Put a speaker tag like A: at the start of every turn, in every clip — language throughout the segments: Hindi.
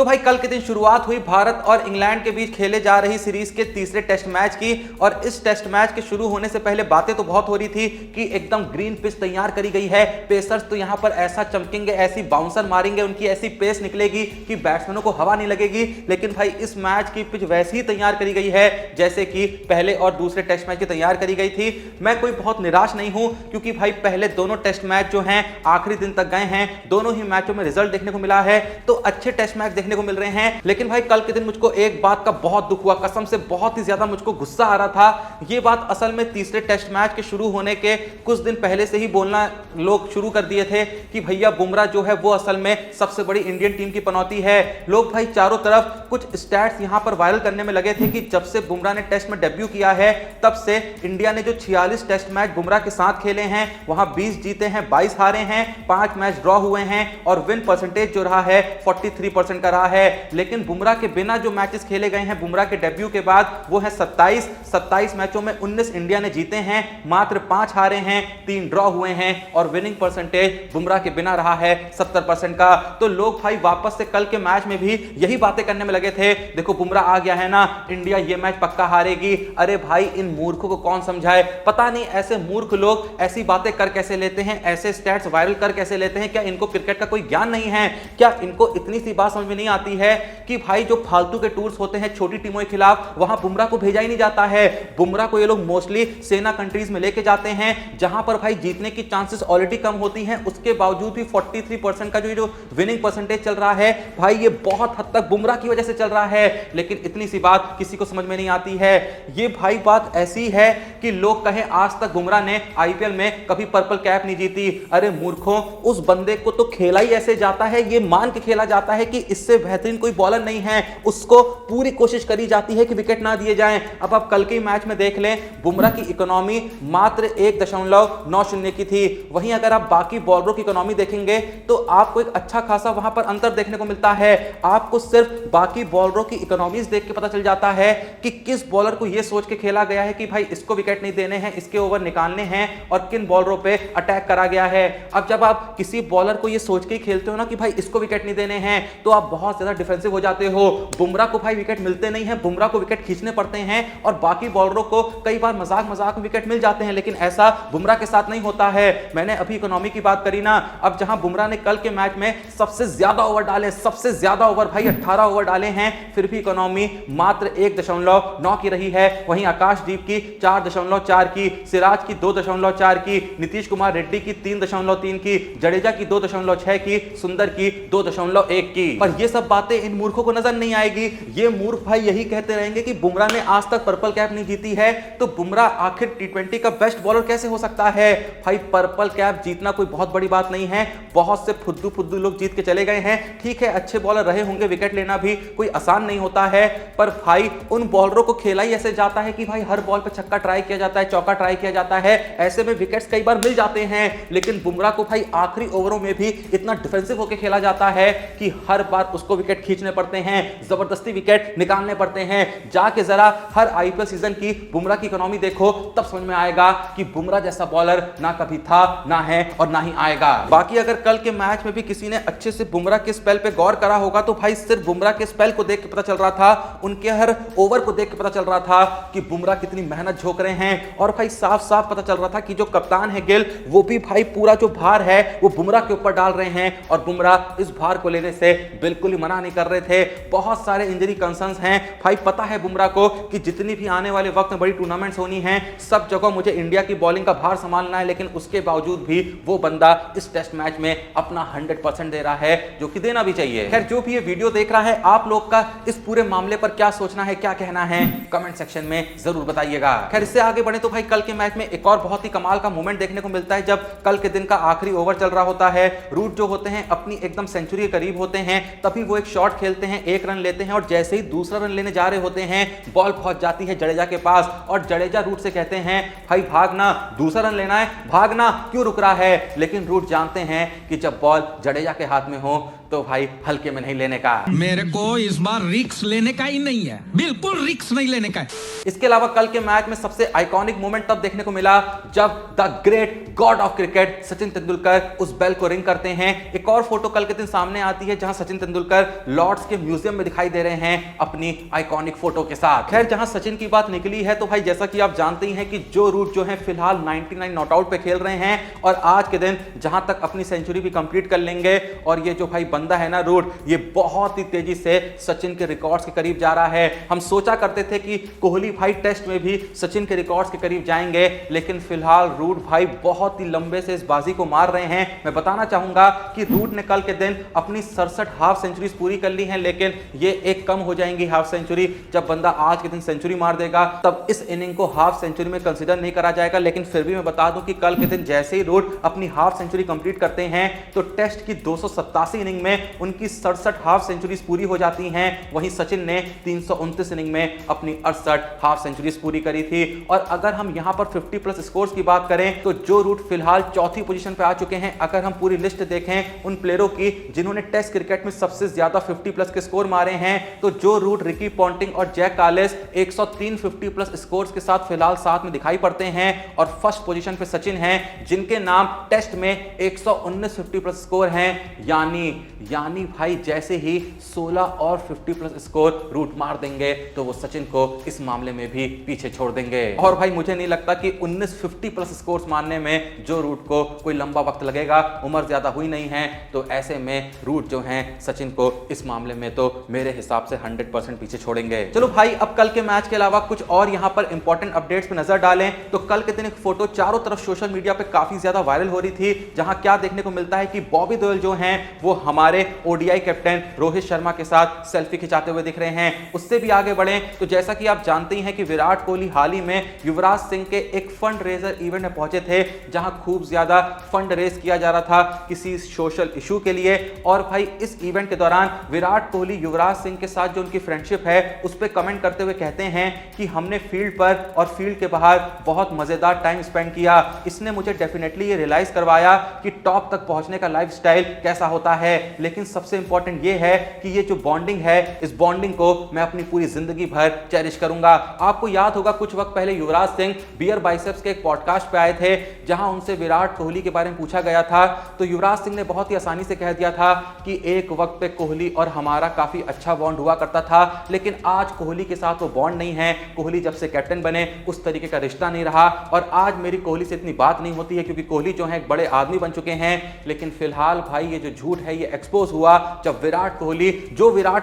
A: तो भाई कल के दिन शुरुआत हुई भारत और इंग्लैंड के बीच खेले जा रही सीरीज के तीसरे टेस्ट मैच की। और इस टेस्ट मैच के शुरू होने से पहले बातें तो बहुत हो रही थी कि एकदम ग्रीन पिच तैयार करी गई है, पेसर्स तो यहां पर ऐसा चमकेंगे, ऐसी बाउंसर मारेंगे, उनकी ऐसी पेस निकलेगी कि बैट्समैनों को हवा नहीं लगेगी। लेकिन भाई इस मैच की पिच वैसी ही तैयार करी गई है जैसे कि पहले और दूसरे टेस्ट मैच की तैयार करी गई थी। मैं कोई बहुत निराश नहीं हूं क्योंकि भाई पहले दोनों टेस्ट मैच जो हैं आखिरी दिन तक गए हैं, दोनों ही मैचों में रिजल्ट देखने को मिला है, तो अच्छे टेस्ट मैच देखने को मिल रहे हैं। लेकिन भाई कल के दिन मुझको एक बात का बहुत दुख हुआ, कसम से बहुत ही ज्यादा मुझको गुस्सा आ रहा था। यह बात असल में तीसरे टेस्ट मैच के शुरू होने के कुछ दिन पहले से ही बोलना लोग शुरू कर दिए थे कि भैया बुमराह जो है वो असल में सबसे बड़ी इंडियन टीम की पनौती है। लोग भाई चारों तरफ कुछ स्टैट्स यहां पर वायरल करने में लगे थे कि जब से बुमराह ने टेस्ट में डेब्यू किया है तब से इंडिया ने जो 46 टेस्ट मैच बुमराह के साथ खेले हैं वहां 20 जीते हैं, 22 हारे हैं, 5 मैच ड्रॉ हुए हैं और विन परसेंटेज जो रहा है 43% का रहा है। लेकिन बुमराह के बिना जो मैचेस खेले गए हैं बुमराह के डेब्यू के बाद वो है 27 मैचों में 19 इंडिया ने जीते हैं, मात्र 5 हारे हैं, 3 ड्रॉ हुए हैं और विनिंग परसेंटेज बुमराह के बिना रहा है 70% का। तो लोग भाई वापस से कल के मैच में भी यही बातें करने में लगे थे, देखो बुमराह आ गया है ना, इंडिया ये मैच पक्का हारेगी। अरे भाई इन मूर्खों को कौन समझाए, पता नहीं ऐसे मूर्ख लोग ऐसी बातें कर कैसे लेते हैं, ऐसे स्टैट्स वायरल कर कैसे लेते हैं। क्या इनको क्रिकेट का कोई ज्ञान नहीं है? क्या इनको इतनी सी बात समझ में नहीं आती है कि भाई जो फालतू के टूर्स होते हैं छोटी टीमों के खिलाफ वहां बुमराह को भेजा ही नहीं जाता है। बुमराह को ये लोग मोस्टली सेना कंट्रीज में लेके जाते हैं जहां पर भाई जीतने की चांसेस ऑलरेडी कम होती हैं, उसके बावजूद भी 43% का जो विनिंग परसेंटेज चल रहा है भाई ये बहुत हद तक बुमराह की वजह से चल रहा है। लेकिन इतनी सी बात किसी को समझ में नहीं आती है। ये भाई बात ऐसी है कि लोग कहें आज तक बुमराह ने आईपीएल में कभी पर्पल कैप नहीं जीती। अरे मूर्खों, उस बंदे को तो खेला ही ऐसे जाता है, ये मान के खेला जाता है कि इससे बेहतरीन कोई बॉलर नहीं है, उसको पूरी कोशिश करी जाती है कि विकेट ना दिए जाएं। अब आप कल के मैच में देख लें, बुमराह की इकोनॉमी मात्र 1.90 की थी, वहीं अगर आप बाकी बॉलरों की इकोनॉमी देखेंगे तो आपको एक अच्छा खासा वहां पर अंतर देखने को मिलता है। आपको सिर्फ बाकी बॉलरों की इकोनॉमीज देख के पता चल जाता है कि किस बॉलर को यह सोच के खेला गया है कि भाई इसको विकेट नहीं देने हैं, इसके ओवर निकालने हैं और किन बॉलरों पे अटैक करा गया है। अब जब आप किसी बॉलर को यह सोच के खेलते हो ना कि भाई इसको विकेट नहीं देने हैं तो आप बहुत ज्यादा डिफेंसिव हो जाते हो। बुमराह को भाई विकेट मिलते नहीं है, बुमराह को विकेट खींचने पड़ते हैं और बाकी बॉलरों को कई बार मजाक मजाक में विकेट मिल जाते हैं, लेकिन ऐसा बुमराह के साथ नहीं होता है। मैंने अभी इकोनॉमी की बात करी ना, अब जहां बुमराह ने कल के मैच में सबसे ज्यादा ओवर डाले, सबसे ज्यादा ओवर भाई 18 ओवर डाले हैं, फिर भी इकोनॉमी मात्र 1.9 की रही है। वहीं आकाशदीप की 4.4 की, सिराज की 2.4 की, नीतीश कुमार रेड्डी की 3.3 की, जडेजा की 2.6 की, सुंदर की 2.1 की। पर ये सब बातें इन मूर्खों को नजर नहीं आएगी। ये मूर्ख भाई यही कहते रहेंगे कि बुमराह ने आज तक पर्पल कैप नहीं जीती है, तो बुमराह आखिर टी20 का बेस्ट बॉलर कैसे हो सकता है? भाई पर्पल कैप जीतना कोई बहुत बड़ी बात नहीं है, बहुत से फुद्दू लोग जीत के चले गए हैं। ठीक है, अच्छे बॉलर रहे होंगे, विकेट लेना भी कोई आसान नहीं होता है, पर भाई उन बॉलरों को खेला ही ऐसे जाता है कि भाई हर बॉल पे छक्का ट्राई किया जाता है, चौका ट्राई किया जाता है, ऐसे में विकेट्स कई बार मिल जाते हैं। लेकिन बुमराह को भाई आखिरी ओवरों में भी इतना डिफेंसिव होकर खेला जाता है कि हर बार उसको विकेट खींचने पड़ते हैं, जबरदस्ती विकेट निकालने पड़ते हैं। जाके जरा हर आईपीएल सीजन की बुमराह की इकोनॉमी देखो, तब समझ में आएगा कि बुमराह जैसा बॉलर ना कभी था, ना है और ना ही आएगा। बाकी अगर कल के मैच में भी किसी ने अच्छे से बुमराह के स्पेल पे गौर करा होगा तो भाई सिर्फ बुमराह के स्पेल को देख के पता चल रहा था, उनके हर ओवर को देख के पता चल रहा था कि बुमराह कितनी मेहनत झोंक रहे हैं। और भाई साफ साफ पता चल रहा था कि जो कप्तान है गिल, वो भी भाई पूरा जो भार है वो बुमराह के ऊपर डाल रहे हैं और बुमराह इस भार को लेने से बिल्कुल ही मना नहीं कर रहे थे। बहुत सारे इंजरी कंसर्न्स हैं भाई, पता है बुमराह को कि जितनी भी आने वाले वक्त में बड़ी टूर्नामेंट्स होनी है सब जगह मुझे इंडिया की बॉलिंग का भार संभालना है, लेकिन उसके बावजूद भी वो बंदा इस टेस्ट मैच में अपना 100% दे रहा है, जो कि देना भी चाहिए। खैर जो भी ये वीडियो देख रहा है, आप लोग का इस पूरे मामले पर क्या सोचना है, क्या कहना है, कमेंट सेक्शन में जरूर बताइएगा। खैर इससे आगे बढ़े तो भाई कल के मैच में एक और बहुत ही कमाल का मोमेंट देखने को मिलता है जब कल के दिन का आखिरी ओवर चल रहा होता है। रूट जो होते हैं अपनी एकदम सेंचुरी के करीब होते हैं, तभी वो एक शॉट खेलते हैं, 1 रन लेते हैं और जैसे ही दूसरा रन लेने जा रहे होते हैं बॉल पहुंच जाती है जडेजा के पास और जडेजा रूट से कहते हैं भाई भागना, दूसरा रन लेना है, भागना, क्यों रुक रहा है? लेकिन रूट जानते हैं कि जब बॉल जडेजा के हाथ में हो तो भाई हल्के में नहीं लेने का।
B: मेरे को इस बार रिस्क लेने का ही नहीं है, बिल्कुल रिस्क नहीं लेने का है।
A: इसके अलावा कल के मैच में सबसे आइकॉनिक मोमेंट तब देखने को मिला जब the great God of cricket Sachin Tendulkar उस बेल को रिंग करते हैं। एक और फोटो कल के दिन सामने आती है जहां सचिन तेंदुलकर लॉर्ड्स के म्यूजियम में दिखाई दे रहे हैं अपनी आइकॉनिक फोटो के साथ। खैर, जहां सचिन की बात निकली है तो भाई जैसा कि आप जानते ही हैं कि जो रूट जो है फिलहाल 99 नॉट आउट पे खेल रहे हैं और आज के दिन जहां तक अपनी सेंचुरी भी कंप्लीट कर लेंगे और ये जो भाई बंदा है ना रूट, ये बहुत ही तेजी से सचिन के रिकॉर्ड्स के करीब जा रहा है। हम सोचा करते थे कि कोहली भाई टेस्ट में भी सचिन के रिकॉर्ड्स के करीब जाएंगे, लेकिन फिलहाल रूट भाई बहुत ही लंबे से इस बाजी को मार रहे हैं। मैं बताना चाहूंगा कि रूट ने कल के दिन अपनी 67 हाफ सेंचुरीज पूरी कर ली हैं, लेकिन ये एक कम हो जाएंगी हाफ सेंचुरी। जब बंदा आज के दिन सेंचुरी मार देगा तब इस इनिंग को हाफ सेंचुरी में कंसीडर नहीं करा जाएगा। लेकिन फिर भी मैं बता दूं कि कल के दिन जैसे ही रूट अपनी हाफ सेंचुरी कंप्लीट करते हैं तो टेस्ट की 287 इनिंग में उनकी 67 हाफ सेंचुरीज पूरी हो जाती हैं। वहीं सचिन ने 329 इनिंग में अपनी 68 हाफ सेंचुरीज पूरी करी थी। और अगर हम यहां पर 50 प्लस स्कोर्स की बात करें तो जो रूट फिलहाल चौथी पोजीशन पे आ चुके हैं। अगर हम पूरी लिस्ट देखें उन प्लेयरों की जिन्होंने टेस्ट क्रिकेट में सबसे ज्यादा 50 प्लस के स्कोर मारे हैं, तो जो रूट, रिकी पॉन्टिंग और जैक कालिस 103 50 प्लस स्कोर्स के साथ फिलहाल साथ में दिखाई पड़ते हैं। और फर्स्ट पोजीशन पे सचिन हैं जिनके नाम टेस्ट में 119 50 प्लस स्कोर हैं। यानी भाई जैसे ही 16 और 50 प्लस स्कोर रूट मार देंगे तो वो सचिन को इस मामले में भी पीछे छोड़ देंगे। और भाई मुझे नहीं लगता कि 19 50 प्लस स्कोर्स मारने में जो रूट को कोई लंबा वक्त लगेगा। उम्र ज्यादा हुई नहीं है, तो ऐसे में रूट जो हैं सचिन को इस मामले में तो मेरे हिसाब से 100% पीछे छोड़ेंगे। चलो भाई, अब कल के मैच के अलावा कुछ और यहां पर इंपॉर्टेंट अपडेट्स पे नजर डालें तो कल के दिन एक फोटो चारों तरफ सोशल मीडिया पे काफी ज्यादा वायरल हो रही थी, जहां क्या देखने को मिलता है कि बॉबी देओल जो हैं वो हमारे ओडीआई कैप्टन रोहित शर्मा के साथ सेल्फी खिंचाते हुए दिख रहे हैं। उससे भी आगे बढ़े तो जैसा कि आप जानते ही हैं कि विराट कोहली हाल ही में युवराज सिंह के एक फंड रेजर इवेंट में पहुंचे थे, जहां खूब ज्यादा फंड रेज किया जा रहा था किसी सोशल इशू के लिए। और भाई इस इवेंट के दौरान विराट कोहली युवराज सिंह के साथ जो उनकी फ्रेंडशिप है उस पर कमेंट करते हुए कहते हैं कि हमने फील्ड पर और फील्ड के बाहर बहुत मजेदार टाइम स्पेंड किया। इसने मुझे डेफिनेटली ये रियलाइज करवाया कि टॉप तक पहुंचने का लाइफस्टाइल कैसा होता है। लेकिन सबसे इंपॉर्टेंट ये है कि ये जो बॉन्डिंग है, इस बॉन्डिंग को मैं अपनी पूरी जिंदगी भर चेरिश करूंगा। आपको याद होगा कुछ वक्त पहले युवराज सिंह बियर बाइसेप्स के एक पॉडकास्ट पे आए थे, जहां उनसे विराट कोहली के बारे में पूछा गया था। तो युवराज सिंह ने बहुत ही आसानी से कह दिया था कि एक वक्त पे कोहली और हमारा काफी अच्छा बॉन्ड हुआ करता था, लेकिन आज कोहली के साथ वो बॉन्ड नहीं है। कोहली जब से कैप्टन बने उस तरीके का रिश्ता नहीं रहा और आज मेरी कोहली से इतनी बात नहीं होती है क्योंकि कोहली जो है एक बड़े आदमी बन चुके हैं। लेकिन फिलहाल भाई ये जो झूठ है ये एक्सपोज हुआ जब विराट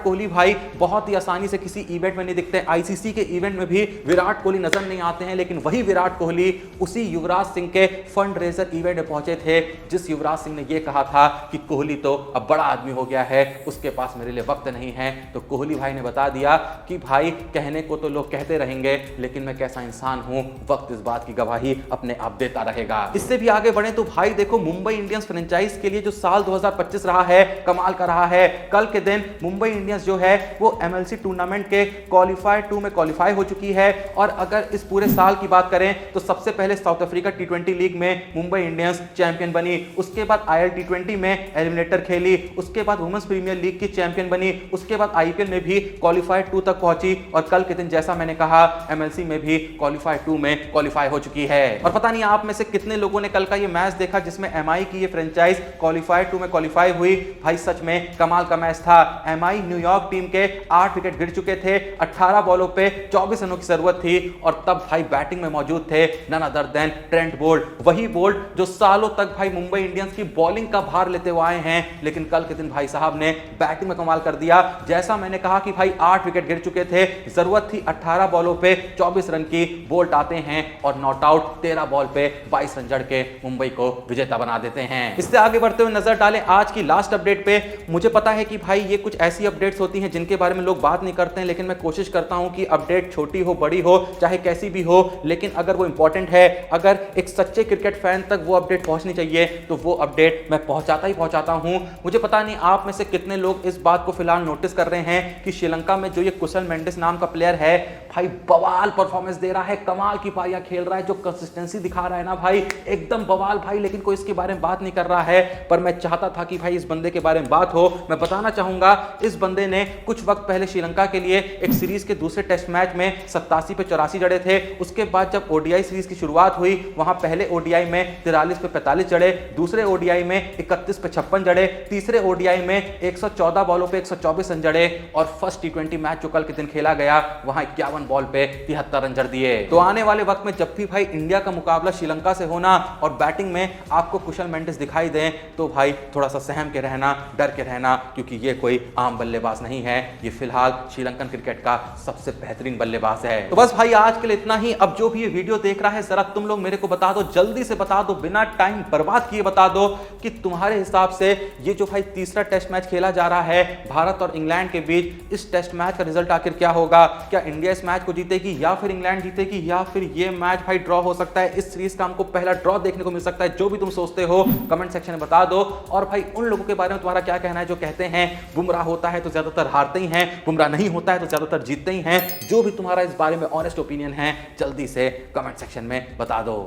A: कोहली भाई बहुत ही आसानी से किसी इवेंट में नहीं दिखते। आईसीसी के इवेंट में भी विराट कोहली नजर नहीं आते हैं, लेकिन वही विराट कोहली उसी युवराज सिंह के फंड रेजर इवेंट में पहुंचे थे जिस युवराज सिंह ने यह कहा था कि कोहली तो अब बड़ा आदमी हो गया है, उसके पास मेरे लिए वक्त नहीं है। तो कोहली भाई ने बता दिया कि भाई कहने को तो लोग कहते रहेंगे, लेकिन मैं कैसा इंसान हूं वक्त इस बात की गवाही अपने आप देता रहेगा। इससे भी आगे बढ़े तो भाई देखो, मुंबई इंडियंस फ्रेंचाइज के लिए जो साल 2025 रहा है कमाल का रहा है। कल के दिन मुंबई इंडियंस जो है वो एमएलसी टूर्नामेंट के क्वालिफायर 2 में क्वालिफाई हो चुकी है। और अगर इस पूरे साल की बात करें तो सबसे पहले साउथ अफ्रीका टी20 लीग में मुंबई इंडियंस चैंपियन बनी, उसके बाद आईएल टी20 में एलिमिनेटर खेली, उसके बाद वुमेन्स प्रीमियर लीग की चैंपियन बनी, उसके बाद आईपीएल में भी क्वालिफायर 2 तक पहुंची और कल के दिन जैसा मैंने कहा एमएलसी में भी क्वालिफायर 2 में क्वालिफाई हो चुकी है। और पता नहीं आप में से कितने लोगों ने कल का ये मैच देखा जिसमें एमआई की ये फ्रेंचाइज क्वालिफायर 2 में क्वालिफाई हुई। भाई सच में कमाल का मैच था। एमआई न्यूयॉर्क टीम के 8 विकेट गिर चुके थे, 18 बॉलों पे 24 रनों की जरूरत थी और तब भाई बैटिंग में मौजूद थे none other than Trent Boult, वही बोल्ट जो सालों तक भाई मुंबई इंडियंस की बॉलिंग का भार लेते हुए आए हैं। लेकिन कल के दिन भाई साहब ने बैटिंग में कमाल कर दिया। जैसा मैंने कहा कि भाई 8 विकेट गिर चुके थे, जरूरत थी 18 बॉलों पे 24 रन की, बोल्ट आते हैं और नॉट आउट 13 बॉल पे 22 रन जड़ के मुंबई को विजेता बना देते हैं। इससे आगे बढ़ते हुए नजर डालें आज की लास्ट अपडेट पे। मुझे पता है कि भाई ये कुछ ऐसी अपडेट्स होती हैं जिनके बारे में लोग बात नहीं करते हैं, लेकिन मैं कोशिश करता हूं कि अपडेट छोटी हो बड़ी हो चाहे कैसी भी हो, लेकिन अगर वो इंपॉर्टेंट है, अगर एक सच्चे क्रिकेट फैन तक वो अपडेट पहुंचनी चाहिए तो वो अपडेट मैं पहुंचाता हूं। मुझे पता नहीं आप में से कितने लोग इस बात को फिलहाल नोटिस कर रहे हैं कि श्रीलंका में जो ये कुशल मेंडिस नाम का प्लेयर है भाई बवाल परफॉर्मेंस दे रहा है, कमाल की पारियां खेल रहा है, जो कंसिस्टेंसी दिखा रहा है ना भाई एकदम बवाल भाई, लेकिन कोई इसके बारे में बात नहीं कर रहा है। पर मैं चाहता था कि भाई इस बंदे के बारे में बात हो, मैं बताना चाहूंगा इस बंदे ने कुछ वक्त पहले श्रीलंका के लिए एक सीरीज के दूसरे टेस्ट मैच में 87 पे 84 जड़े थे। उसके बाद जब ओडीआई सीरीज की शुरुआत हुई, वहां पहले ओडीआई में 43 पे 45 जड़े, दूसरे ओडीआई में 31 पे 56 जड़े, तीसरे ओडीआई में 114 बॉलों पे 124 रन जड़े और फर्स्ट टी20 मैच जो कल के दिन खेला गया वहां 51 बॉल पे 73 रन जड़ दिए। तो आने वाले वक्त में जब भी भाई इंडिया का मुकाबला श्रीलंका से होना और बैटिंग में आपको कुशल मेंडिस दिखाई दें तो भाई थोड़ा सा सहम के रहना, डर के रहना, क्योंकि ये कोई आम बल्लेबाज नहीं है, ये फिलहाल श्रीलंकन क्रिकेट का सबसे बेहतरीन बल्लेबाज है। तो बस भाई आज के लिए इतना ही। अब जो भी ये वीडियो देख रहा है जरा तुम लोग मेरे को बता दो, जल्दी से बता दो, बिना टाइम बर्बाद किए बता दो कि तुम्हारे हिसाब से ये जो भाई तीसरा टेस्ट मैच खेला जा रहा है भारत और इंग्लैंड के बीच, इस टेस्ट मैच का रिजल्ट आखिर क्या होगा? क्या इंडिया इस मैच को जीतेगी या फिर इंग्लैंड जीतेगी, या फिर ये मैच भाई ड्रॉ हो सकता है? इस सीरीज का हमको पहला ड्रॉ देखने को मिल सकता है। जो भी तुम सोचते हो कमेंट सेक्शन में बता दो। और भाई उन लोगों के बारे में तुम्हारा क्या कहना है जो कहते हैं बुमराह होता है तो ज्यादातर हारते ही हैं, बुमराह नहीं होता है तो ज्यादातर जीतते ही हैं? जो भी तुम्हारा इस बारे में ऑनेस्ट ओपिनियन है जल्दी से कमेंट सेक्शन में बता दो।